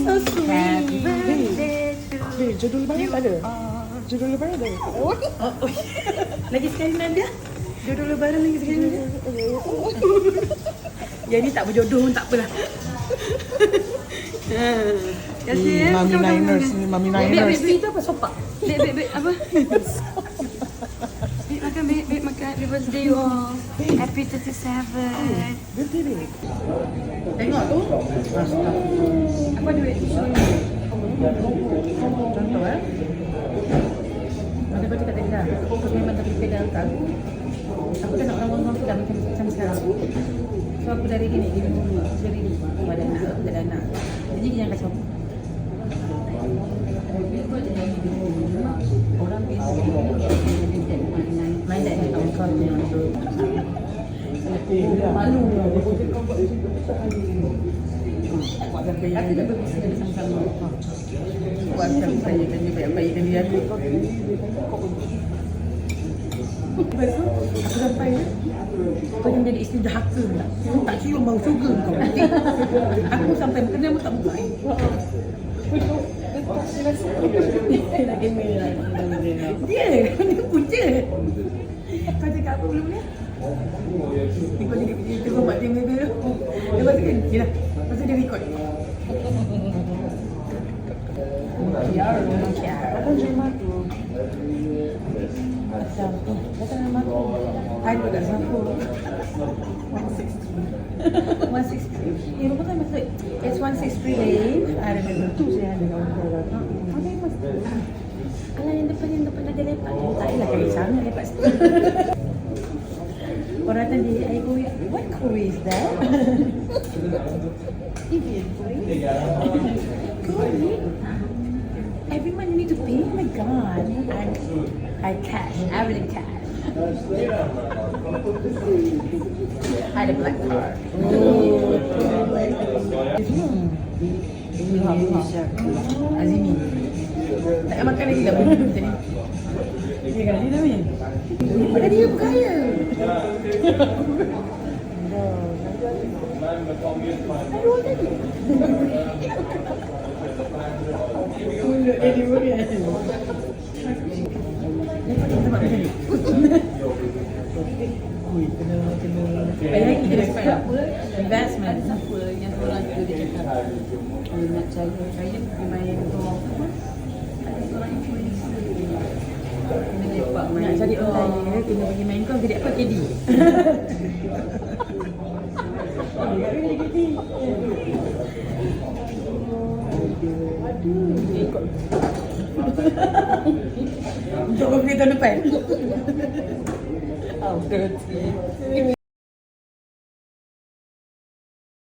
so sweet. Happy birthday to Babe, judul lebaran tak ada? Judul lebaran tak ada? Oh, lagi sekali Nadia. Jodoh lebaran lagi sekali Nadia. Yang ni tak berjodoh pun tak apalah. Terima kasih ya. Mami Niners ni, Mami Niners. Babe, itu apa? Sopak? Babe, apa? Babe, makan, babe, makan. Happy birthday you all. Happy 37. Birthday babe. Tengok tu. Apa duit? Contoh Ada baju kat tenda. Kau memang tak pergi datang. Aku tak nak orang-orang tu dah macam sekarang. So aku dari gini, dari pada anak, aku tak ada anak. Jadi jangan kacau. Orang biasa main tak tahu kau ni. Malu. Aku tak berbisa sama-sama. Buat saya tanya baik-baik dia. Lepas tu, aku sampai kau yang jadi isteri dahaka tak? Tak cium bau syurga kau. Aku sampai kena pun tak buka. Dia punca. Kau cakap apa belum ni? Kau jadi tengok mak dia bebe tu. Lepas tu kan, yelah. Lepas tu dia record. Kiar. Apa nama tu? Macam tu. Macam nama tu. I pun tak siapa. 163. 163. Rumah kan maksud, it's 163 Dave. I remember tu saya ada kawan korang. Apa yang mas? Alah yang depan ada lepak. Tak adalah kali sangat lepak situ. Orang tadi, I go, what curry is that? Indian curry? Curry? Every month you need to pay? Oh my god. I cash, everything cash. I had a black card. Azimi. Tak payah makan lagi dah benda macam ni. Dia kan, dia dah main. Pada dia berkaya. Aduh tadi. Mulut dia di bawah. Dia pakai tempat macam ni. Ui, kena. Lagi dia cakap apa? Investment. Ada siapa yang seorang tu dia cakap nak saya pergi main untuk apa? Ada seorang influencer. Kena lepak main. Nak cari online, kena pergi main kau jadi apa? KD. Ikut. Untuk berita depan. Oh, dirty.